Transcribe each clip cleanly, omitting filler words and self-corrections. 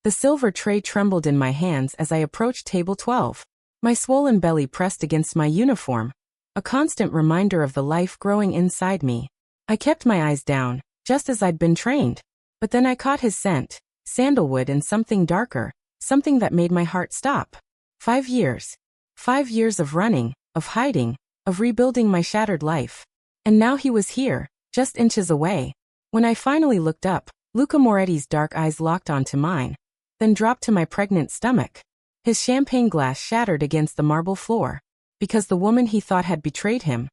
The silver tray trembled in my hands as I approached table 12. My swollen belly pressed against my uniform, a constant reminder of the life growing inside me. I kept my eyes down, just as I'd been trained. But then I caught his scent, sandalwood and something darker, something that made my heart stop. 5 years. 5 years of running, of hiding, of rebuilding my shattered life. And now he was here, just inches away. When I finally looked up, Luca Moretti's dark eyes locked onto mine, then dropped to my pregnant stomach. His champagne glass shattered against the marble floor. Because the woman he thought had betrayed him,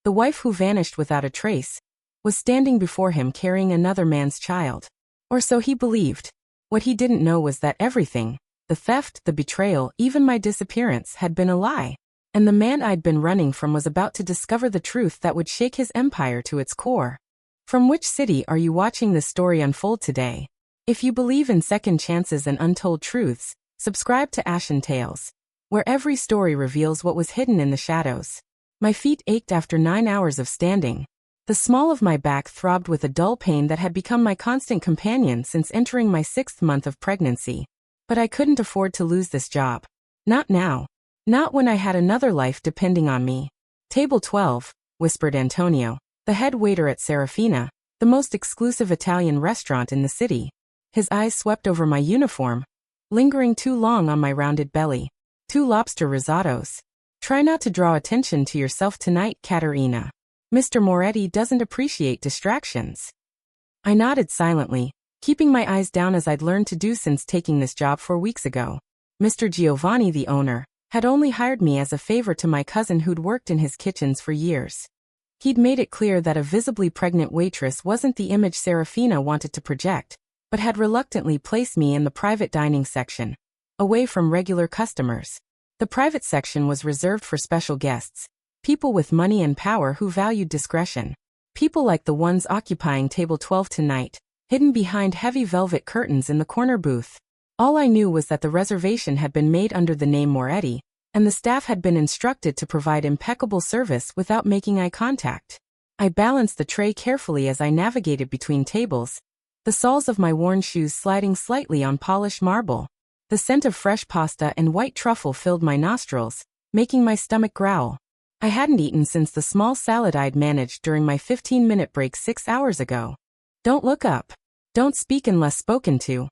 the wife who vanished without a trace, was standing before him carrying another man's child. Or so he believed. What he didn't know was that everything, the theft, the betrayal, even my disappearance, had been a lie. And the man I'd been running from was about to discover the truth that would shake his empire to its core. From which city are you watching this story unfold today? If you believe in second chances and untold truths, subscribe to Ashen Tales, where every story reveals what was hidden in the shadows. My feet ached after 9 hours of standing. The small of my back throbbed with a dull pain that had become my constant companion since entering my 6th month of pregnancy. But I couldn't afford to lose this job. Not now. Not when I had another life depending on me. Table 12, whispered Antonio, the head waiter at Serafina, the most exclusive Italian restaurant in the city. His eyes swept over my uniform, lingering too long on my rounded belly. 2 lobster risottos. Try not to draw attention to yourself tonight, Caterina. Mr. Moretti doesn't appreciate distractions. I nodded silently, keeping my eyes down as I'd learned to do since taking this job 4 weeks ago. Mr. Giovanni, the owner, had only hired me as a favor to my cousin who'd worked in his kitchens for years. He'd made it clear that a visibly pregnant waitress wasn't the image Serafina wanted to project, but had reluctantly placed me in the private dining section, away from regular customers. The private section was reserved for special guests, people with money and power who valued discretion. People like the ones occupying table 12 tonight, hidden behind heavy velvet curtains in the corner booth. All I knew was that the reservation had been made under the name Moretti, and the staff had been instructed to provide impeccable service without making eye contact. I balanced the tray carefully as I navigated between tables, the soles of my worn shoes sliding slightly on polished marble. The scent of fresh pasta and white truffle filled my nostrils, making my stomach growl. I hadn't eaten since the small salad I'd managed during my 15-minute break 6 hours ago. Don't look up. Don't speak unless spoken to,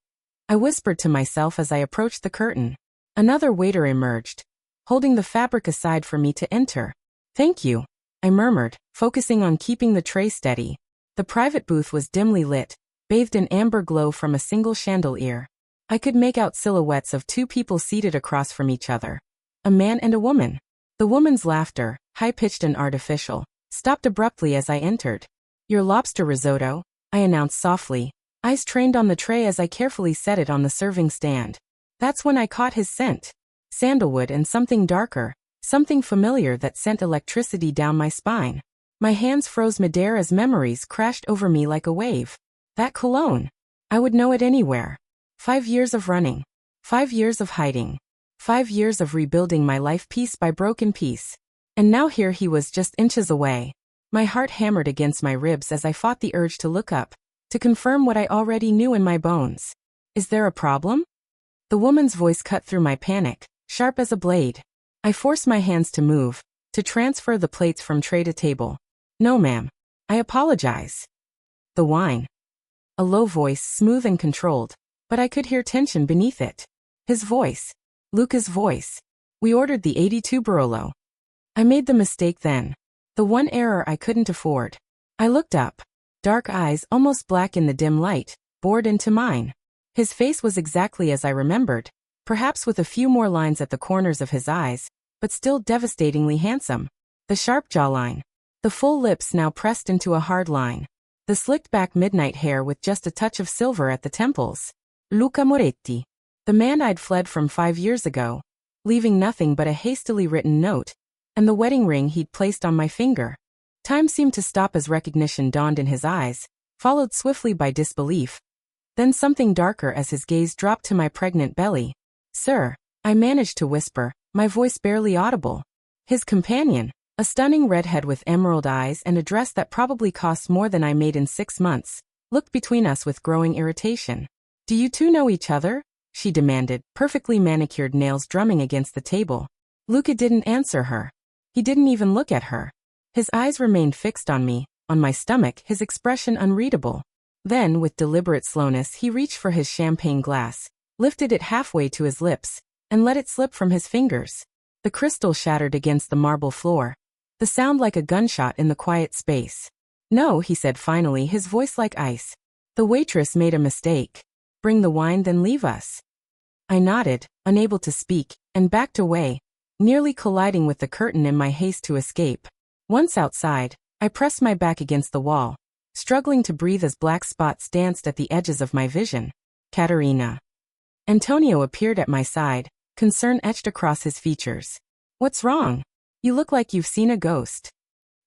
I whispered to myself as I approached the curtain. Another waiter emerged, holding the fabric aside for me to enter. Thank you, I murmured, focusing on keeping the tray steady. The private booth was dimly lit, bathed in amber glow from a single chandelier. I could make out silhouettes of 2 people seated across from each other, a man and a woman. The woman's laughter, high-pitched and artificial, stopped abruptly as I entered. Your lobster risotto, I announced softly, eyes trained on the tray as I carefully set it on the serving stand. That's when I caught his scent. Sandalwood and something darker, something familiar that sent electricity down my spine. My hands froze midair as memories crashed over me like a wave. That cologne. I would know it anywhere. 5 years of running. 5 years of hiding. 5 years of rebuilding my life piece by broken piece. And now here he was just inches away. My heart hammered against my ribs as I fought the urge to look up, to confirm what I already knew in my bones. Is there a problem? The woman's voice cut through my panic, sharp as a blade. I forced my hands to move, to transfer the plates from tray to table. No, ma'am. I apologize. The wine. A low voice, smooth and controlled, but I could hear tension beneath it. His voice. Luca's voice. We ordered the 82 Barolo. I made the mistake then. The one error I couldn't afford. I looked up. Dark eyes, almost black in the dim light, bored into mine. His face was exactly as I remembered, perhaps with a few more lines at the corners of his eyes, but still devastatingly handsome. The sharp jawline. The full lips now pressed into a hard line. The slicked-back midnight hair with just a touch of silver at the temples. Luca Moretti. The man I'd fled from 5 years ago, leaving nothing but a hastily written note, and the wedding ring he'd placed on my finger. Time seemed to stop as recognition dawned in his eyes, followed swiftly by disbelief. Then something darker as his gaze dropped to my pregnant belly. Sir, I managed to whisper, my voice barely audible. His companion, a stunning redhead with emerald eyes and a dress that probably cost more than I made in 6 months, looked between us with growing irritation. Do you two know each other? she demanded, perfectly manicured nails drumming against the table. Luca didn't answer her. He didn't even look at her. His eyes remained fixed on me, on my stomach, his expression unreadable. Then, with deliberate slowness, he reached for his champagne glass, lifted it halfway to his lips, and let it slip from his fingers. The crystal shattered against the marble floor. The sound like a gunshot in the quiet space. No, he said finally, his voice like ice. The waitress made a mistake. Bring the wine, then leave us. I nodded, unable to speak, and backed away, nearly colliding with the curtain in my haste to escape. Once outside, I pressed my back against the wall, struggling to breathe as black spots danced at the edges of my vision. Katerina. Antonio appeared at my side, concern etched across his features. What's wrong? You look like you've seen a ghost.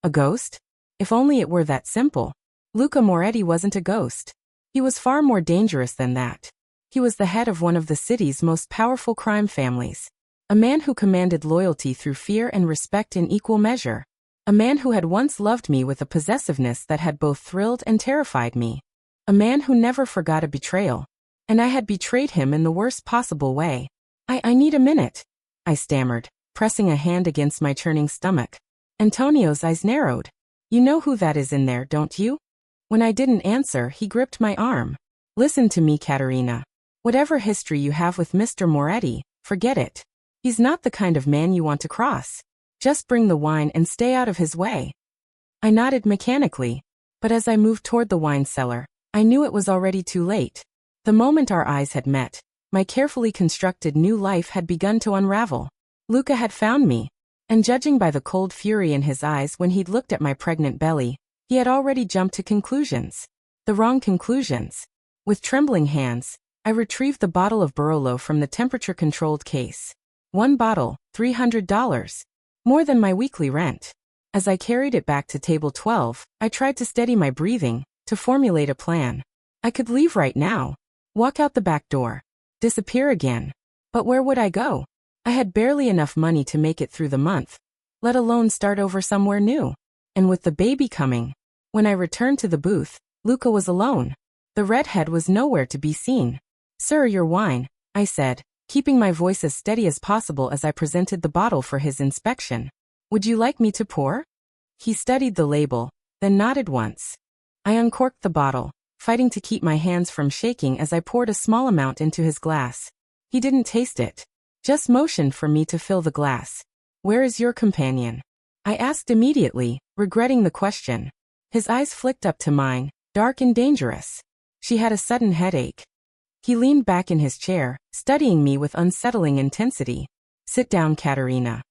A ghost? If only it were that simple. Luca Moretti wasn't a ghost. He was far more dangerous than that. He was the head of one of the city's most powerful crime families. A man who commanded loyalty through fear and respect in equal measure. A man who had once loved me with a possessiveness that had both thrilled and terrified me. A man who never forgot a betrayal. And I had betrayed him in the worst possible way. I need a minute, I stammered, pressing a hand against my churning stomach. Antonio's eyes narrowed. You know who that is in there, don't you? When I didn't answer, he gripped my arm. Listen to me, Katerina. Whatever history you have with Mr. Moretti, forget it. He's not the kind of man you want to cross. Just bring the wine and stay out of his way. I nodded mechanically, but as I moved toward the wine cellar, I knew it was already too late. The moment our eyes had met, my carefully constructed new life had begun to unravel. Luca had found me, and judging by the cold fury in his eyes when he'd looked at my pregnant belly, he had already jumped to conclusions. The wrong conclusions. With trembling hands, I retrieved the bottle of Barolo from the temperature-controlled case. One bottle, $300. More than my weekly rent. As I carried it back to table 12, I tried to steady my breathing, to formulate a plan. I could leave right now. Walk out the back door. Disappear again. But where would I go? I had barely enough money to make it through the month, let alone start over somewhere new. And with the baby coming, when I returned to the booth, Luca was alone. The redhead was nowhere to be seen. Sir, your wine, I said, keeping my voice as steady as possible as I presented the bottle for his inspection. Would you like me to pour? He studied the label, then nodded once. I uncorked the bottle, fighting to keep my hands from shaking as I poured a small amount into his glass. He didn't taste it, just motioned for me to fill the glass. Where is your companion? I asked immediately, regretting the question. His eyes flicked up to mine, dark and dangerous. She had a sudden headache. He leaned back in his chair, studying me with unsettling intensity. Sit down, Katerina.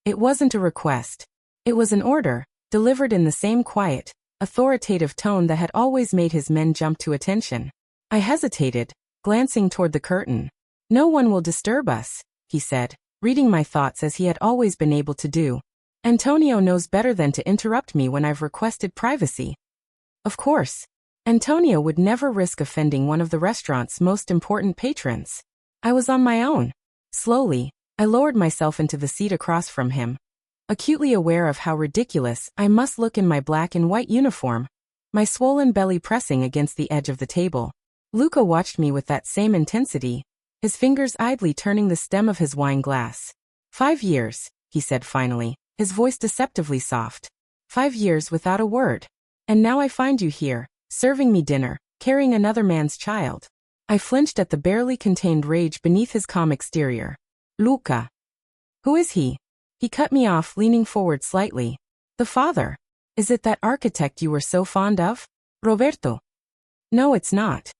It wasn't a request. It was an order, delivered in the same quiet, authoritative tone that had always made his men jump to attention. I hesitated, glancing toward the curtain. No one will disturb us, he said, reading my thoughts as he had always been able to do. Antonio knows better than to interrupt me when I've requested privacy. Of course. Antonio would never risk offending one of the restaurant's most important patrons. I was on my own. Slowly, I lowered myself into the seat across from him, acutely aware of how ridiculous I must look in my black and white uniform, my swollen belly pressing against the edge of the table. Luca watched me with that same intensity, his fingers idly turning the stem of his wine glass. 5 years, he said finally, his voice deceptively soft. 5 years without a word. And now I find you here, serving me dinner, carrying another man's child. I flinched at the barely contained rage beneath his calm exterior. Luca. Who is he? He cut me off, leaning forward slightly. The father. Is it that architect you were so fond of? Roberto. No, it's not.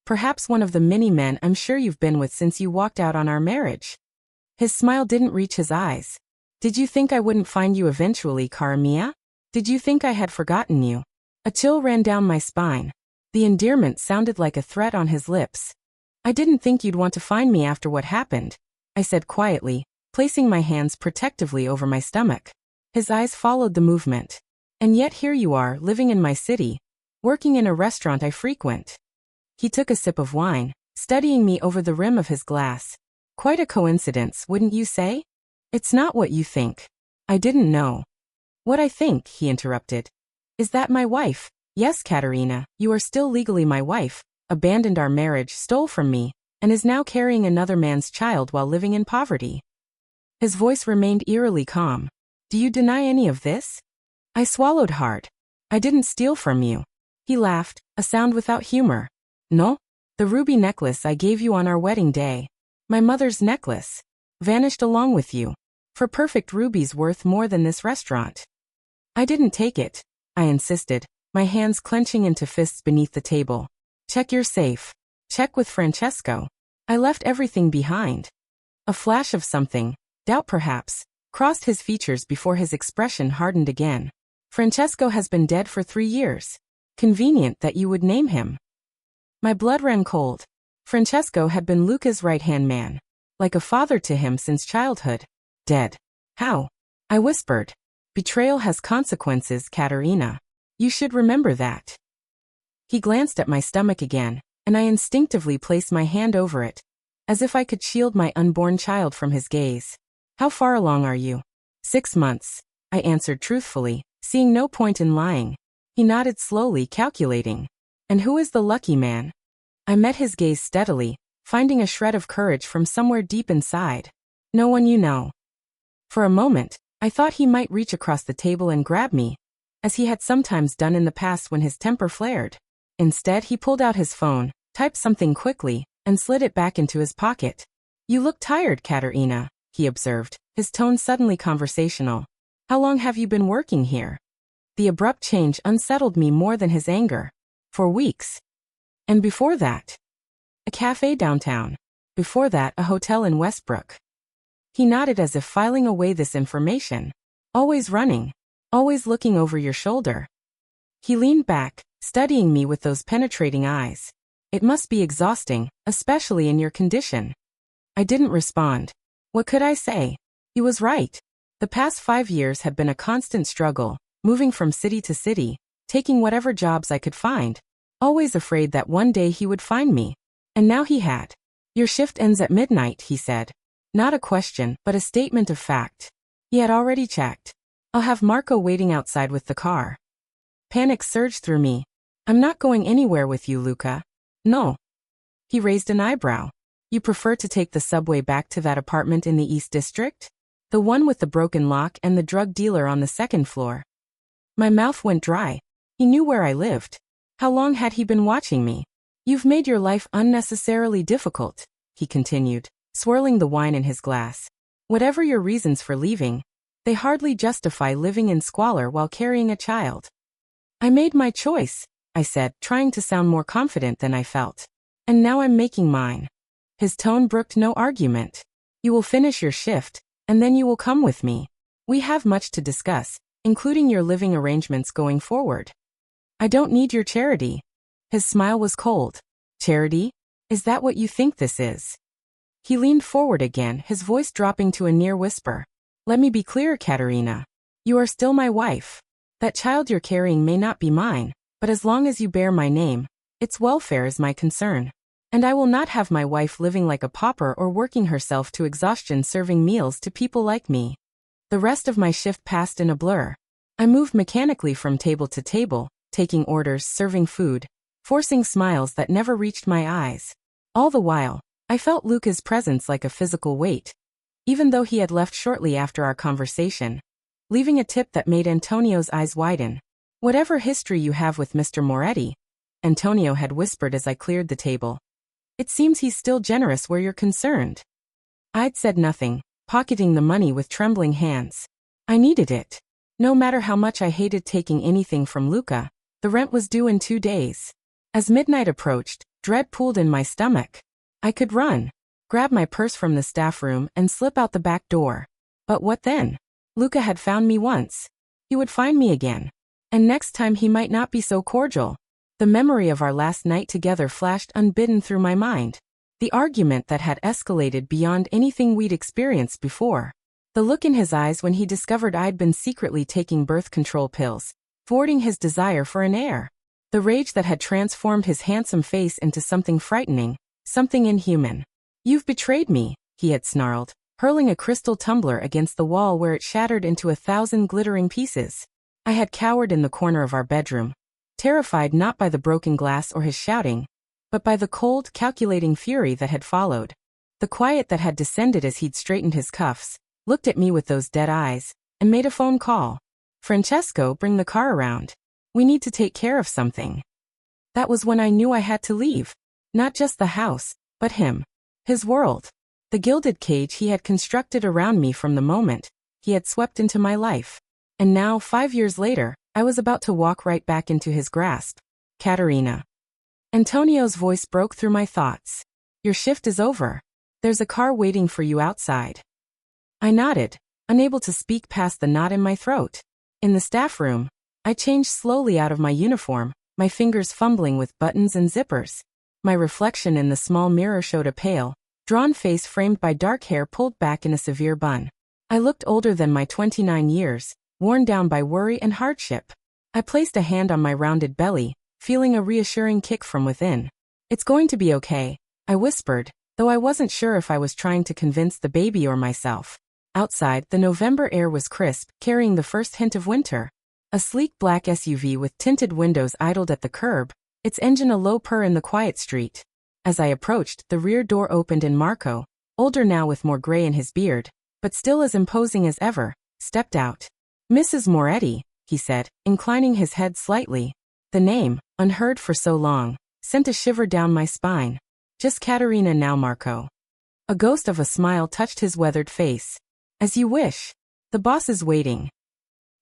Perhaps one of the many men I'm sure you've been with since you walked out on our marriage. His smile didn't reach his eyes. Did you think I wouldn't find you eventually, cara mia? Did you think I had forgotten you? A chill ran down my spine. The endearment sounded like a threat on his lips. I didn't think you'd want to find me after what happened, I said quietly, placing my hands protectively over my stomach. His eyes followed the movement. And yet here you are, living in my city, working in a restaurant I frequent. He took a sip of wine, studying me over the rim of his glass. Quite a coincidence, wouldn't you say? It's not what you think. I didn't know. What I think, he interrupted. Is that my wife? Yes, Katerina, you are still legally my wife, abandoned our marriage, stole from me, and is now carrying another man's child while living in poverty. His voice remained eerily calm. Do you deny any of this? I swallowed hard. I didn't steal from you. He laughed, a sound without humor. No? The ruby necklace I gave you on our wedding day. My mother's necklace. Vanished along with you. For perfect rubies worth more than this restaurant. I didn't take it, I insisted, my hands clenching into fists beneath the table. Check your safe. Check with Francesco. I left everything behind. A flash of something, doubt perhaps, crossed his features before his expression hardened again. Francesco has been dead for 3 years. Convenient that you would name him. My blood ran cold. Francesco had been Luca's right-hand man, like a father to him since childhood. Dead. How? I whispered. Betrayal has consequences, Caterina. You should remember that. He glanced at my stomach again, and I instinctively placed my hand over it, as if I could shield my unborn child from his gaze. How far along are you? 6 months, I answered truthfully, seeing no point in lying. He nodded slowly, calculating. And who is the lucky man? I met his gaze steadily, finding a shred of courage from somewhere deep inside. No one you know. For a moment, I thought he might reach across the table and grab me, as he had sometimes done in the past when his temper flared. Instead, he pulled out his phone, typed something quickly, and slid it back into his pocket. You look tired, Caterina, he observed, his tone suddenly conversational. How long have you been working here? The abrupt change unsettled me more than his anger. For weeks. And before that? A cafe downtown. Before that, a hotel in Westbrook. He nodded as if filing away this information. Always running. Always looking over your shoulder. He leaned back, studying me with those penetrating eyes. It must be exhausting, especially in your condition. I didn't respond. What could I say? He was right. The past 5 years had been a constant struggle, moving from city to city, taking whatever jobs I could find, always afraid that one day he would find me. And now he had. Your shift ends at midnight, he said. Not a question, but a statement of fact. He had already checked. I'll have Marco waiting outside with the car. Panic surged through me. I'm not going anywhere with you, Luca. No. He raised an eyebrow. You prefer to take the subway back to that apartment in the East District? The one with the broken lock and the drug dealer on the 2nd floor. My mouth went dry. He knew where I lived. How long had he been watching me? You've made your life unnecessarily difficult, he continued, swirling the wine in his glass. Whatever your reasons for leaving, they hardly justify living in squalor while carrying a child. I made my choice, I said, trying to sound more confident than I felt. And now I'm making mine. His tone brooked no argument. You will finish your shift, and then you will come with me. We have much to discuss, including your living arrangements going forward. I don't need your charity. His smile was cold. Charity? Is that what you think this is? He leaned forward again, his voice dropping to a near whisper. Let me be clear, Caterina. You are still my wife. That child you're carrying may not be mine, but as long as you bear my name, its welfare is my concern. And I will not have my wife living like a pauper or working herself to exhaustion serving meals to people like me. The rest of my shift passed in a blur. I moved mechanically from table to table, taking orders, serving food, forcing smiles that never reached my eyes. All the while, I felt Luca's presence like a physical weight, even though he had left shortly after our conversation, leaving a tip that made Antonio's eyes widen. Whatever history you have with Mr. Moretti, Antonio had whispered as I cleared the table. It seems he's still generous where you're concerned. I'd said nothing, pocketing the money with trembling hands. I needed it. No matter how much I hated taking anything from Luca, the rent was due in 2 days. As midnight approached, dread pooled in my stomach. I could run, grab my purse from the staff room and slip out the back door. But what then? Luca had found me once. He would find me again. And next time he might not be so cordial. The memory of our last night together flashed unbidden through my mind. The argument that had escalated beyond anything we'd experienced before. The look in his eyes when he discovered I'd been secretly taking birth control pills, thwarting his desire for an heir. The rage that had transformed his handsome face into something frightening, something inhuman. You've betrayed me, he had snarled, hurling a crystal tumbler against the wall where it shattered into 1,000 glittering pieces. I had cowered in the corner of our bedroom, terrified not by the broken glass or his shouting, but by the cold, calculating fury that had followed. The quiet that had descended as he'd straightened his cuffs, looked at me with those dead eyes, and made a phone call. "Francesco, bring the car around. We need to take care of something." That was when I knew I had to leave. Not just the house, but him. His world. The gilded cage he had constructed around me from the moment he had swept into my life. And now, 5 years later, I was about to walk right back into his grasp. "Caterina." Antonio's voice broke through my thoughts. "Your shift is over. There's a car waiting for you outside." I nodded, unable to speak past the knot in my throat. In the staff room, I changed slowly out of my uniform, my fingers fumbling with buttons and zippers. My reflection in the small mirror showed a pale, drawn face framed by dark hair pulled back in a severe bun. I looked older than my 29 years, worn down by worry and hardship. I placed a hand on my rounded belly, feeling a reassuring kick from within. "It's going to be okay," I whispered, though I wasn't sure if I was trying to convince the baby or myself. Outside, the November air was crisp, carrying the first hint of winter. A sleek black SUV with tinted windows idled at the curb, its engine a low purr in the quiet street. As I approached, the rear door opened and Marco, older now with more gray in his beard, but still as imposing as ever, stepped out. "Mrs. Moretti," he said, inclining his head slightly. The name, unheard for so long, sent a shiver down my spine. "Just Caterina now, Marco." A ghost of a smile touched his weathered face. "As you wish. The boss is waiting."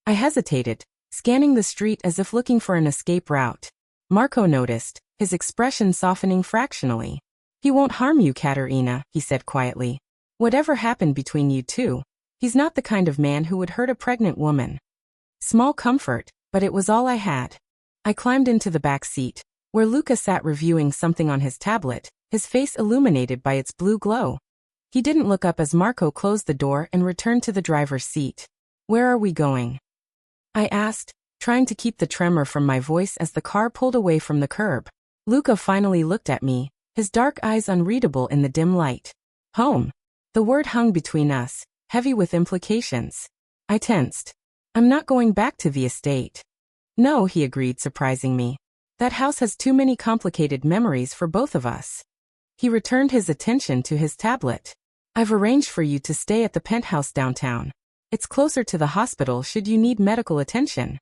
I hesitated, scanning the street as if looking for an escape route. Marco noticed, his expression softening fractionally. "He won't harm you, Caterina," he said quietly. "Whatever happened between you two, he's not the kind of man who would hurt a pregnant woman." Small comfort, but it was all I had. I climbed into the back seat, where Luca sat reviewing something on his tablet, his face illuminated by its blue glow. He didn't look up as Marco closed the door and returned to the driver's seat. "Where are we going?" I asked, trying to keep the tremor from my voice as the car pulled away from the curb. Luca finally looked at me, his dark eyes unreadable in the dim light. "Home." The word hung between us, heavy with implications. I tensed. "I'm not going back to the estate." "No," he agreed, surprising me. "That house has too many complicated memories for both of us." He returned his attention to his tablet. "I've arranged for you to stay at the penthouse downtown. It's closer to the hospital should you need medical attention."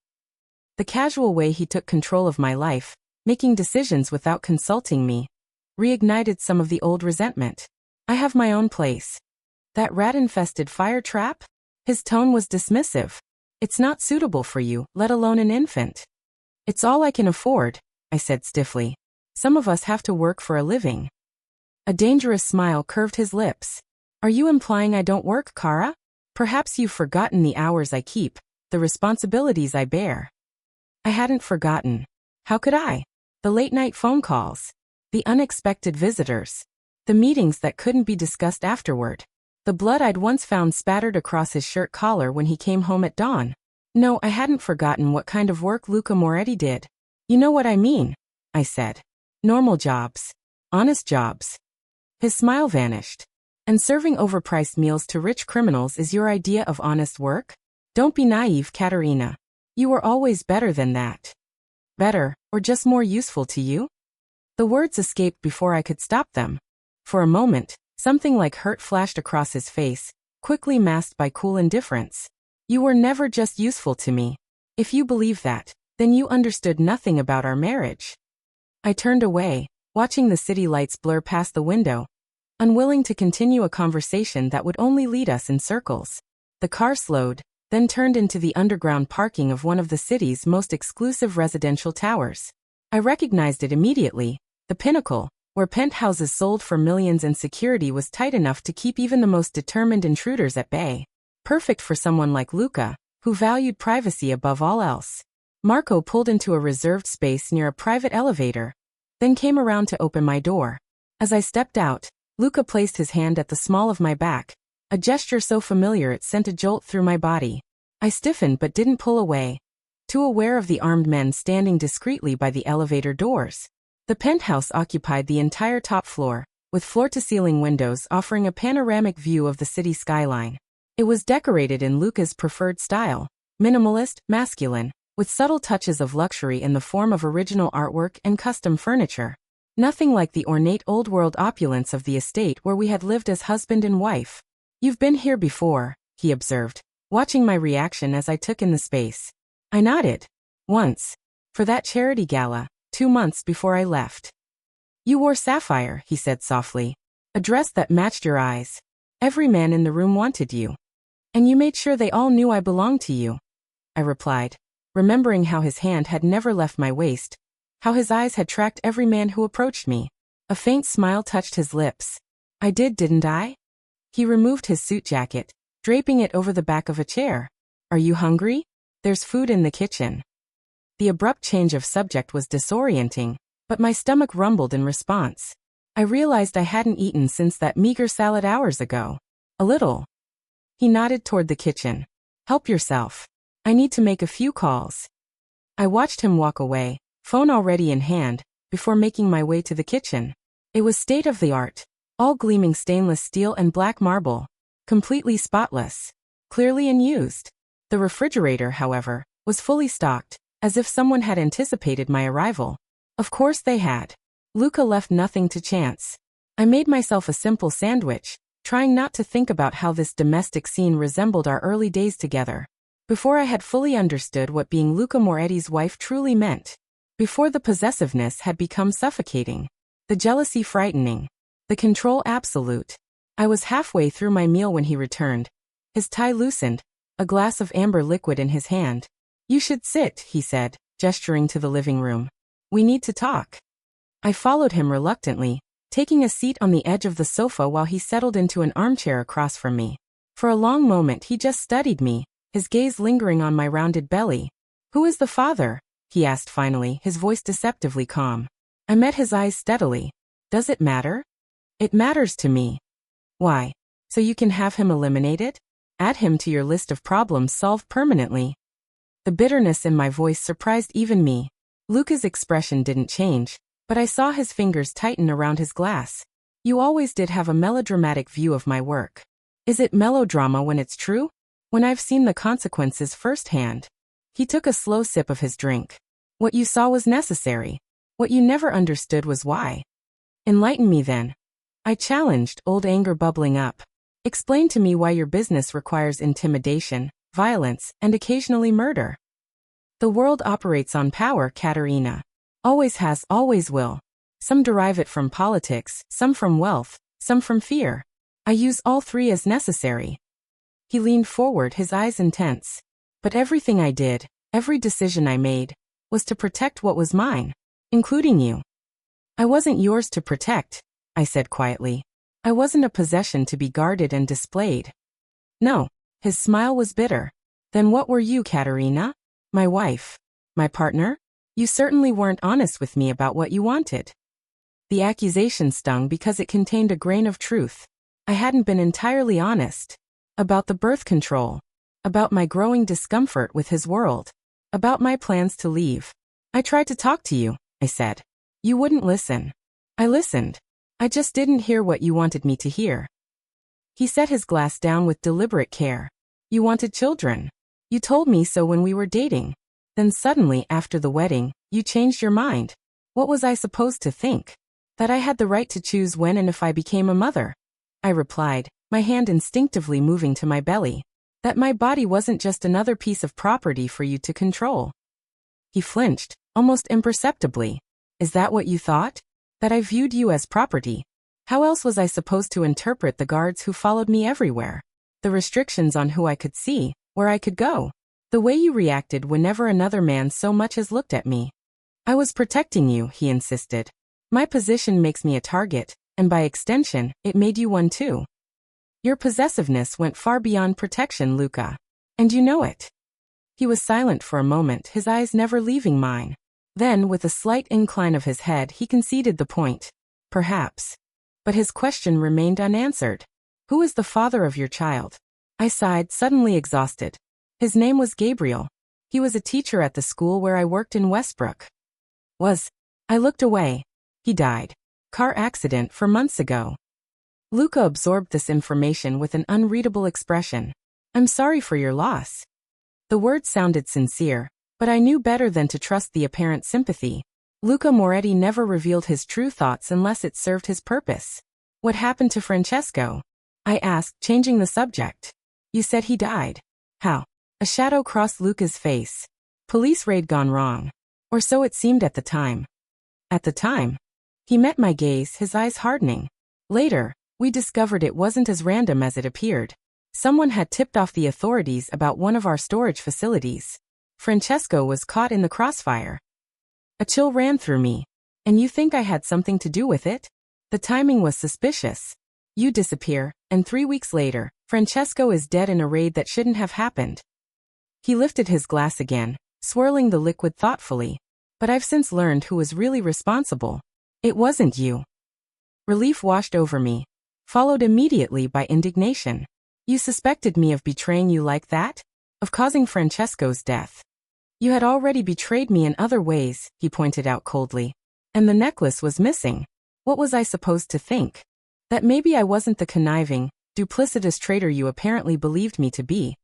The casual way he took control of my life, making decisions without consulting me, reignited some of the old resentment. "I have my own place." "That rat-infested fire trap?" His tone was dismissive. "It's not suitable for you, let alone an infant." "It's all I can afford," I said stiffly. "Some of us have to work for a living." A dangerous smile curved his lips. "Are you implying I don't work, Cara? Perhaps you've forgotten the hours I keep, the responsibilities I bear." I hadn't forgotten. How could I? The late-night phone calls. The unexpected visitors. The meetings that couldn't be discussed afterward. The blood I'd once found spattered across his shirt collar when he came home at dawn. No, I hadn't forgotten what kind of work Luca Moretti did. "You know what I mean," I said. "Normal jobs. Honest jobs." His smile vanished. "And serving overpriced meals to rich criminals is your idea of honest work? Don't be naive, Caterina. You were always better than that." "Better, or just more useful to you?" The words escaped before I could stop them. For a moment, something like hurt flashed across his face, quickly masked by cool indifference. "You were never just useful to me. If you believe that, then you understood nothing about our marriage." I turned away, watching the city lights blur past the window, unwilling to continue a conversation that would only lead us in circles. The car slowed, then turned into the underground parking of one of the city's most exclusive residential towers. I recognized it immediately, the Pinnacle, where penthouses sold for millions and security was tight enough to keep even the most determined intruders at bay. Perfect for someone like Luca, who valued privacy above all else. Marco pulled into a reserved space near a private elevator, then came around to open my door. As I stepped out, Luca placed his hand at the small of my back, a gesture so familiar it sent a jolt through my body. I stiffened but didn't pull away, too aware of the armed men standing discreetly by the elevator doors. The penthouse occupied the entire top floor, with floor-to-ceiling windows offering a panoramic view of the city skyline. It was decorated in Luca's preferred style, minimalist, masculine, with subtle touches of luxury in the form of original artwork and custom furniture. Nothing like the ornate old-world opulence of the estate where we had lived as husband and wife. "You've been here before," he observed, watching my reaction as I took in the space. I nodded. "Once. For that charity gala, 2 months before I left." "You wore sapphire," he said softly. "A dress that matched your eyes. Every man in the room wanted you. And you made sure they all knew I belonged to you," I replied, remembering how his hand had never left my waist, how his eyes had tracked every man who approached me. A faint smile touched his lips. "I did, didn't I?" He removed his suit jacket, draping it over the back of a chair. "Are you hungry? There's food in the kitchen." The abrupt change of subject was disorienting, but my stomach rumbled in response. I realized I hadn't eaten since that meager salad hours ago. "A little." He nodded toward the kitchen. "Help yourself. I need to make a few calls." I watched him walk away, phone already in hand, before making my way to the kitchen. It was state-of-the-art, all gleaming stainless steel and black marble, completely spotless, clearly unused. The refrigerator, however, was fully stocked, as if someone had anticipated my arrival. Of course they had. Luca left nothing to chance. I made myself a simple sandwich, trying not to think about how this domestic scene resembled our early days together. Before I had fully understood what being Luca Moretti's wife truly meant. Before the possessiveness had become suffocating. The jealousy frightening. The control absolute. I was halfway through my meal when he returned. His tie loosened, a glass of amber liquid in his hand. "You should sit," he said, gesturing to the living room. "We need to talk." I followed him reluctantly, taking a seat on the edge of the sofa while he settled into an armchair across from me. For a long moment he just studied me, his gaze lingering on my rounded belly. "Who is the father?" he asked finally, his voice deceptively calm. I met his eyes steadily. "Does it matter?" "It matters to me." "Why? So you can have him eliminated? Add him to your list of problems solved permanently?" The bitterness in my voice surprised even me. Luca's expression didn't change, but I saw his fingers tighten around his glass. "You always did have a melodramatic view of my work. Is it melodrama when it's true? When I've seen the consequences firsthand?" He took a slow sip of his drink. "What you saw was necessary. What you never understood was why." "Enlighten me then." I challenged, old anger bubbling up. "Explain to me why your business requires intimidation, violence, and occasionally murder." "The world operates on power, Katerina. Always has, always will. Some derive it from politics, some from wealth, some from fear. I use all three as necessary." He leaned forward, his eyes intense. "But everything I did, every decision I made, was to protect what was mine, including you." "I wasn't yours to protect," I said quietly. "I wasn't a possession to be guarded and displayed." "No." His smile was bitter. "Then what were you, Katerina? My wife? My partner? You certainly weren't honest with me about what you wanted." The accusation stung because it contained a grain of truth. I hadn't been entirely honest. About the birth control. About my growing discomfort with his world. About my plans to leave. "I tried to talk to you," I said. "You wouldn't listen." "I listened. I just didn't hear what you wanted me to hear." He set his glass down with deliberate care. "You wanted children. You told me so when we were dating. Then suddenly, after the wedding, you changed your mind. What was I supposed to think? That I had the right to choose when and if I became a mother?" I replied, my hand instinctively moving to my belly. "That my body wasn't just another piece of property for you to control." He flinched, almost imperceptibly. "Is that what you thought? That I viewed you as property? How else was I supposed to interpret the guards who followed me everywhere? The restrictions on who I could see, where I could go? The way you reacted whenever another man so much as looked at me?" "I was protecting you," he insisted. "My position makes me a target, and by extension, it made you one too. Your possessiveness went far beyond protection, Luca. And you know it." He was silent for a moment, his eyes never leaving mine. Then, with a slight incline of his head, he conceded the point. "Perhaps." But his question remained unanswered. "Who is the father of your child?" I sighed, suddenly exhausted. "His name was Gabriel. He was a teacher at the school where I worked in Westbrook." "Was." I looked away. "He died. Car accident 4 months ago." Luca absorbed this information with an unreadable expression. "I'm sorry for your loss." The words sounded sincere, but I knew better than to trust the apparent sympathy. Luca Moretti never revealed his true thoughts unless it served his purpose. What happened to Francesco? I asked, changing the subject. You said he died. How? A shadow crossed Luca's face. Police raid gone wrong. Or so it seemed at the time. At the time? He met my gaze, his eyes hardening. Later, we discovered it wasn't as random as it appeared. Someone had tipped off the authorities about one of our storage facilities. Francesco was caught in the crossfire. A chill ran through me. And you think I had something to do with it? The timing was suspicious. You disappear, and 3 weeks later, Francesco is dead in a raid that shouldn't have happened. He lifted his glass again, swirling the liquid thoughtfully. But I've since learned who was really responsible. It wasn't you. Relief washed over me, followed immediately by indignation. You suspected me of betraying you like that? Of causing Francesco's death? You had already betrayed me in other ways, he pointed out coldly. And the necklace was missing. What was I supposed to think? That maybe I wasn't the conniving, duplicitous traitor you apparently believed me to be.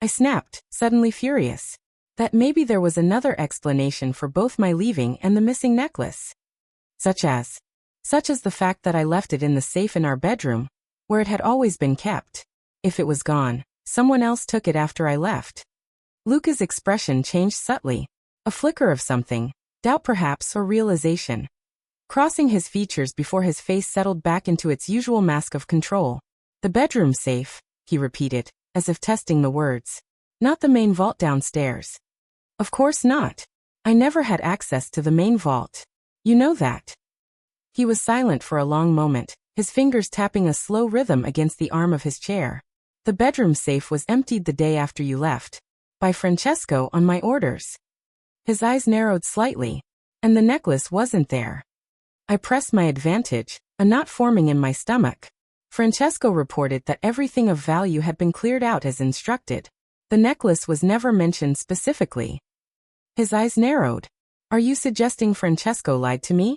I snapped, suddenly furious. That maybe there was another explanation for both my leaving and the missing necklace. Such as the fact that I left it in the safe in our bedroom, where it had always been kept. If it was gone, someone else took it after I left. Luca's expression changed subtly. A flicker of something, doubt perhaps or realization, crossing his features before his face settled back into its usual mask of control. The bedroom safe, he repeated, as if testing the words. Not the main vault downstairs. Of course not. I never had access to the main vault. You know that. He was silent for a long moment, his fingers tapping a slow rhythm against the arm of his chair. The bedroom safe was emptied the day after you left. By Francesco on my orders. His eyes narrowed slightly. And the necklace wasn't there. I pressed my advantage, a knot forming in my stomach. Francesco reported that everything of value had been cleared out as instructed. The necklace was never mentioned specifically. His eyes narrowed. Are you suggesting Francesco lied to me?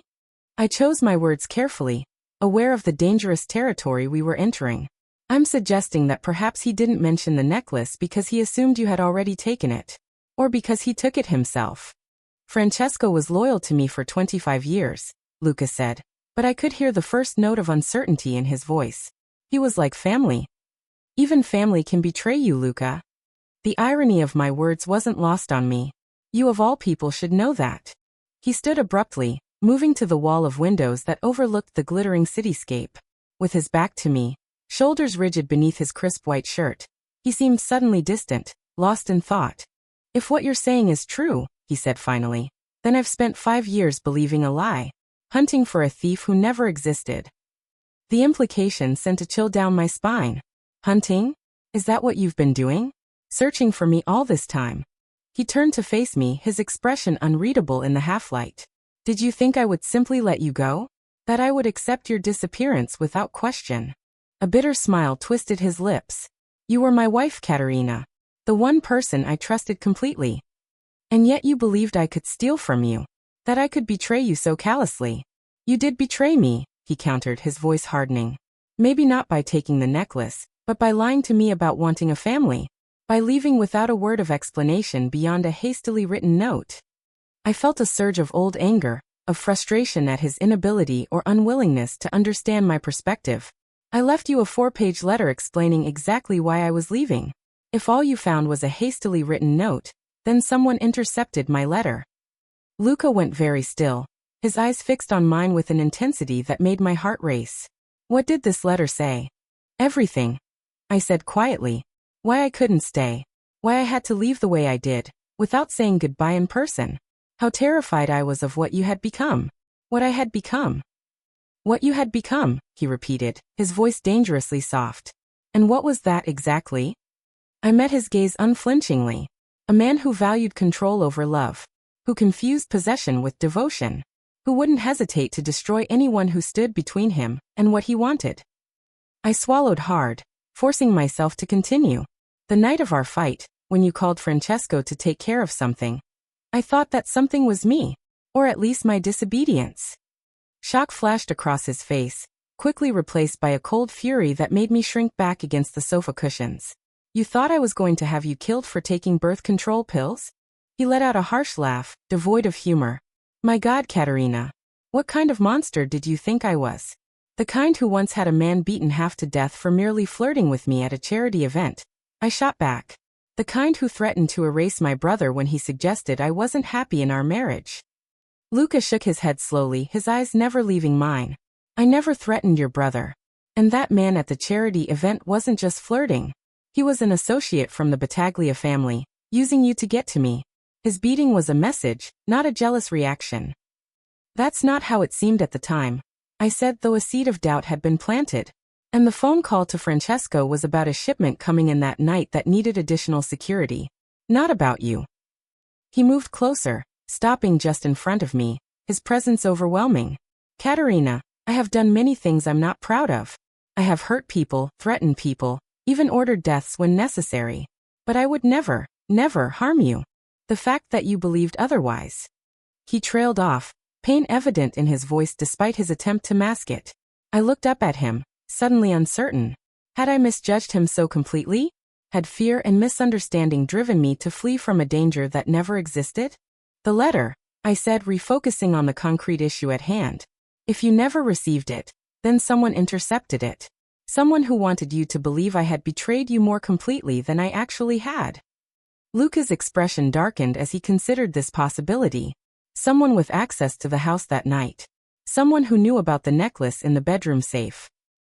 I chose my words carefully, aware of the dangerous territory we were entering. I'm suggesting that perhaps he didn't mention the necklace because he assumed you had already taken it. Or because he took it himself. Francesco was loyal to me for 25 years, Luca said, but I could hear the first note of uncertainty in his voice. He was like family. Even family can betray you, Luca. The irony of my words wasn't lost on me. You of all people should know that. He stood abruptly, moving to the wall of windows that overlooked the glittering cityscape. With his back to me, shoulders rigid beneath his crisp white shirt, he seemed suddenly distant, lost in thought. If what you're saying is true, he said finally, then I've spent 5 years believing a lie, hunting for a thief who never existed. The implication sent a chill down my spine. Hunting? Is that what you've been doing? Searching for me all this time? He turned to face me, his expression unreadable in the half-light. Did you think I would simply let you go? That I would accept your disappearance without question? A bitter smile twisted his lips. You were my wife, Katerina. The one person I trusted completely. And yet you believed I could steal from you. That I could betray you so callously. You did betray me, he countered, his voice hardening. Maybe not by taking the necklace, but by lying to me about wanting a family. By leaving without a word of explanation beyond a hastily written note. I felt a surge of old anger, of frustration at his inability or unwillingness to understand my perspective. I left you a 4-page letter explaining exactly why I was leaving. If all you found was a hastily written note, then someone intercepted my letter. Luca went very still, his eyes fixed on mine with an intensity that made my heart race. What did this letter say? Everything. I said quietly. Why I couldn't stay. Why I had to leave the way I did, without saying goodbye in person. How terrified I was of what you had become. What I had become. What you had become, he repeated, his voice dangerously soft. And what was that exactly? I met his gaze unflinchingly. A man who valued control over love. Who confused possession with devotion. Who wouldn't hesitate to destroy anyone who stood between him and what he wanted. I swallowed hard, forcing myself to continue. The night of our fight, when you called Francesco to take care of something, I thought that something was me, or at least my disobedience. Shock flashed across his face, quickly replaced by a cold fury that made me shrink back against the sofa cushions. You thought I was going to have you killed for taking birth control pills? He let out a harsh laugh, devoid of humor. My God, Katerina. What kind of monster did you think I was? The kind who once had a man beaten half to death for merely flirting with me at a charity event. I shot back. The kind who threatened to erase my brother when he suggested I wasn't happy in our marriage. Luca shook his head slowly, his eyes never leaving mine. I never threatened your brother. And that man at the charity event wasn't just flirting. He was an associate from the Battaglia family, using you to get to me. His beating was a message, not a jealous reaction. That's not how it seemed at the time, I said, though a seed of doubt had been planted. And the phone call to Francesco was about a shipment coming in that night that needed additional security. Not about you. He moved closer, stopping just in front of me, his presence overwhelming. Katerina, I have done many things I'm not proud of. I have hurt people, threatened people, even ordered deaths when necessary. But I would never, never harm you. The fact that you believed otherwise. He trailed off, pain evident in his voice despite his attempt to mask it. I looked up at him, suddenly uncertain. Had I misjudged him so completely? Had fear and misunderstanding driven me to flee from a danger that never existed? The letter, I said, refocusing on the concrete issue at hand. If you never received it, then someone intercepted it. Someone who wanted you to believe I had betrayed you more completely than I actually had. Luca's expression darkened as he considered this possibility. Someone with access to the house that night. Someone who knew about the necklace in the bedroom safe.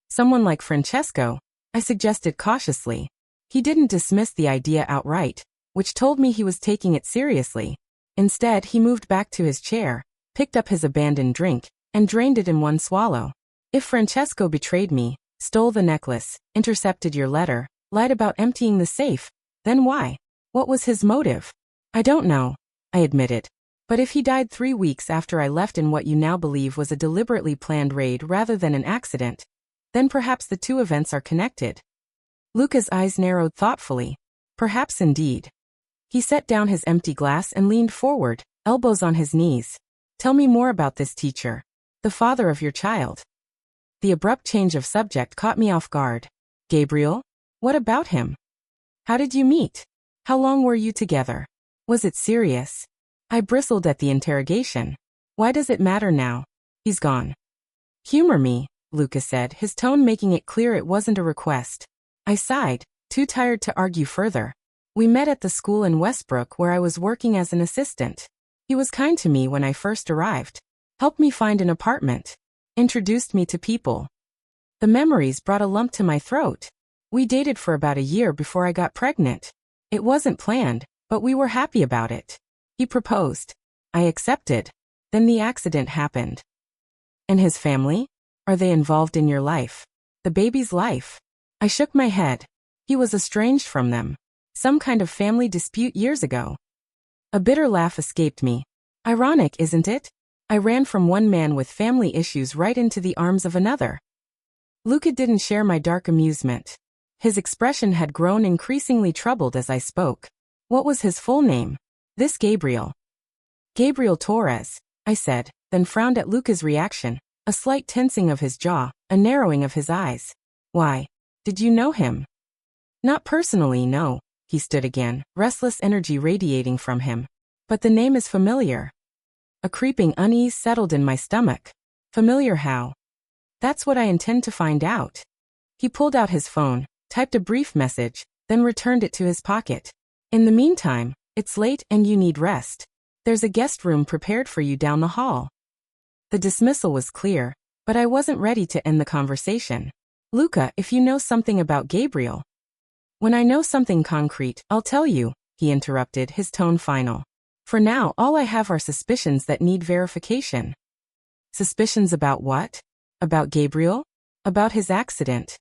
Someone like Francesco, I suggested cautiously. He didn't dismiss the idea outright, which told me he was taking it seriously. Instead, he moved back to his chair, picked up his abandoned drink, and drained it in one swallow. If Francesco betrayed me, stole the necklace, intercepted your letter, lied about emptying the safe, then why? What was his motive? I don't know, I admitted. But if he died 3 weeks after I left in what you now believe was a deliberately planned raid rather than an accident, then perhaps the two events are connected. Luca's eyes narrowed thoughtfully. Perhaps indeed. He set down his empty glass and leaned forward, elbows on his knees. Tell me more about this teacher. The father of your child. The abrupt change of subject caught me off guard. Gabriel? What about him? How did you meet? How long were you together? Was it serious? I bristled at the interrogation. Why does it matter now? He's gone. Humor me, Luca said, his tone making it clear it wasn't a request. I sighed, too tired to argue further. We met at the school in Westbrook where I was working as an assistant. He was kind to me when I first arrived. Helped me find an apartment. Introduced me to people. The memories brought a lump to my throat. We dated for about a year before I got pregnant. It wasn't planned, but we were happy about it. He proposed. I accepted. Then the accident happened. And his family? Are they involved in your life? The baby's life? I shook my head. He was estranged from them. Some kind of family dispute years ago. A bitter laugh escaped me. Ironic, isn't it? I ran from one man with family issues right into the arms of another. Luca didn't share my dark amusement. His expression had grown increasingly troubled as I spoke. What was his full name? This Gabriel. Gabriel Torres, I said, then frowned at Luca's reaction, a slight tensing of his jaw, a narrowing of his eyes. Why? Did you know him? Not personally, no. He stood again, restless energy radiating from him. But the name is familiar. A creeping unease settled in my stomach. Familiar how? That's what I intend to find out. He pulled out his phone, typed a brief message, then returned it to his pocket. In the meantime, it's late and you need rest. There's a guest room prepared for you down the hall. The dismissal was clear, but I wasn't ready to end the conversation. Luca, if you know something about Gabriel. When I know something concrete, I'll tell you, he interrupted, his tone final. For now, all I have are suspicions that need verification. Suspicions about what? About Gabriel? About his accident?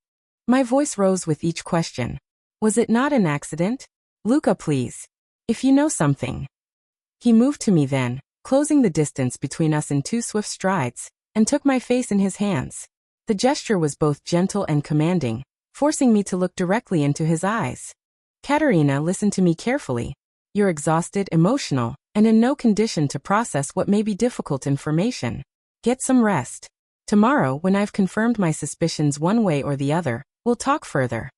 My voice rose with each question. Was it not an accident? Luca, please. If you know something. He moved to me then, closing the distance between us in 2 swift strides, and took my face in his hands. The gesture was both gentle and commanding, forcing me to look directly into his eyes. Katerina, listen to me carefully. You're exhausted, emotional, and in no condition to process what may be difficult information. Get some rest. Tomorrow, when I've confirmed my suspicions one way or the other, we'll talk further.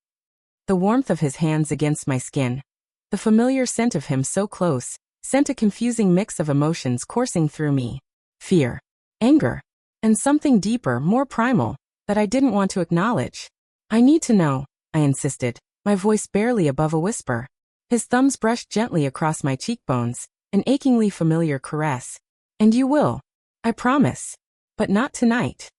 The warmth of his hands against my skin, the familiar scent of him so close, sent a confusing mix of emotions coursing through me. Fear, anger, and something deeper, more primal, that I didn't want to acknowledge. I need to know, I insisted, my voice barely above a whisper. His thumbs brushed gently across my cheekbones, an achingly familiar caress. And you will. I promise. But not tonight.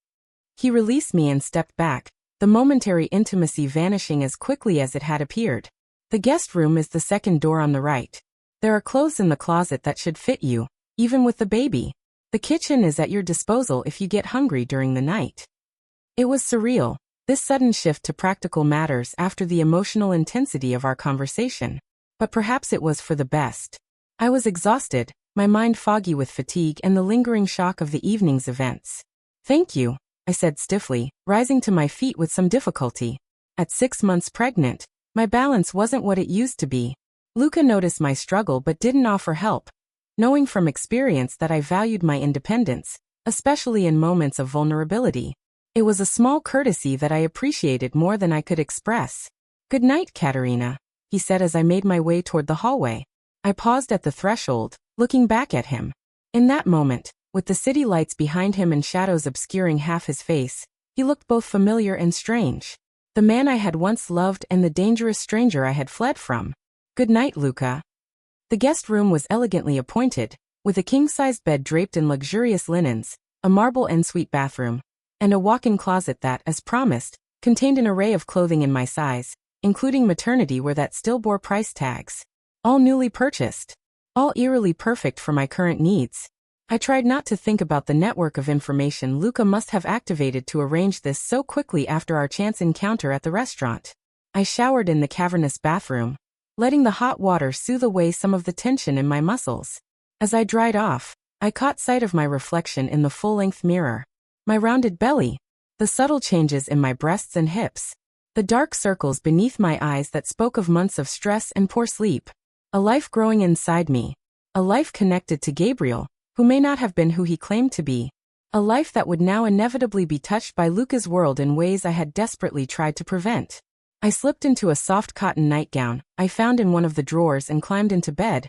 He released me and stepped back, the momentary intimacy vanishing as quickly as it had appeared. The guest room is the second door on the right. There are clothes in the closet that should fit you, even with the baby. The kitchen is at your disposal if you get hungry during the night. It was surreal, this sudden shift to practical matters after the emotional intensity of our conversation. But perhaps it was for the best. I was exhausted, my mind foggy with fatigue and the lingering shock of the evening's events. Thank you, I said stiffly, rising to my feet with some difficulty. At 6 months pregnant, my balance wasn't what it used to be. Luca noticed my struggle but didn't offer help, knowing from experience that I valued my independence, especially in moments of vulnerability. It was a small courtesy that I appreciated more than I could express. Good night, Katerina, he said as I made my way toward the hallway. I paused at the threshold, looking back at him. In that moment, with the city lights behind him and shadows obscuring half his face, he looked both familiar and strange. The man I had once loved and the dangerous stranger I had fled from. Good night, Luca. The guest room was elegantly appointed, with a king-sized bed draped in luxurious linens, a marble ensuite bathroom, and a walk-in closet that, as promised, contained an array of clothing in my size, including maternity wear that still bore price tags. All newly purchased. All eerily perfect for my current needs. I tried not to think about the network of information Luca must have activated to arrange this so quickly after our chance encounter at the restaurant. I showered in the cavernous bathroom, letting the hot water soothe away some of the tension in my muscles. As I dried off, I caught sight of my reflection in the full-length mirror. My rounded belly, the subtle changes in my breasts and hips, the dark circles beneath my eyes that spoke of months of stress and poor sleep. A life growing inside me. A life connected to Gabriel, who may not have been who he claimed to be. A life that would now inevitably be touched by Luca's world in ways I had desperately tried to prevent. I slipped into a soft cotton nightgown I found in one of the drawers and climbed into bed,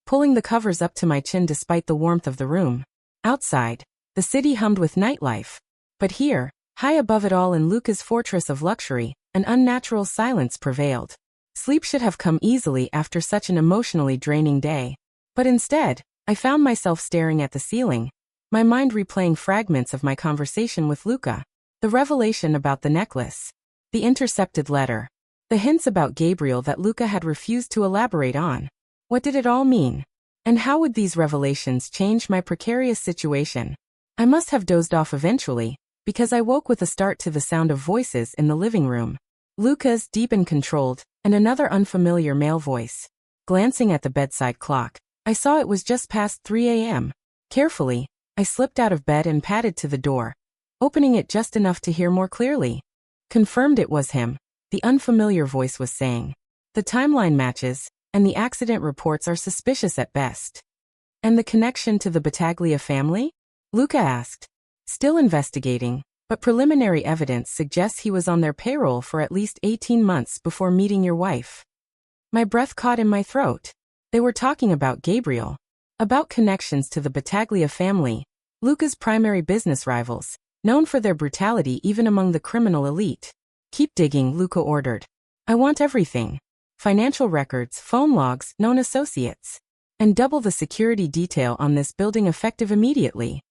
pulling the covers up to my chin despite the warmth of the room. Outside, the city hummed with nightlife. But here, high above it all in Luca's fortress of luxury, an unnatural silence prevailed. Sleep should have come easily after such an emotionally draining day. But instead, I found myself staring at the ceiling, my mind replaying fragments of my conversation with Luca. The revelation about the necklace. The intercepted letter. The hints about Gabriel that Luca had refused to elaborate on. What did it all mean? And how would these revelations change my precarious situation? I must have dozed off eventually, because I woke with a start to the sound of voices in the living room. Luca's, deep and controlled, and another unfamiliar male voice. Glancing at the bedside clock, I saw it was just past 3 a.m. Carefully, I slipped out of bed and padded to the door, opening it just enough to hear more clearly. Confirmed it was him, the unfamiliar voice was saying. The timeline matches, and the accident reports are suspicious at best. And the connection to the Battaglia family? Luca asked. Still investigating, but preliminary evidence suggests he was on their payroll for at least 18 months before meeting your wife. My breath caught in my throat. They were talking about Gabriel. About connections to the Battaglia family, Luca's primary business rivals, known for their brutality even among the criminal elite. Keep digging, Luca ordered. I want everything. Financial records, phone logs, known associates. And double the security detail on this building effective immediately.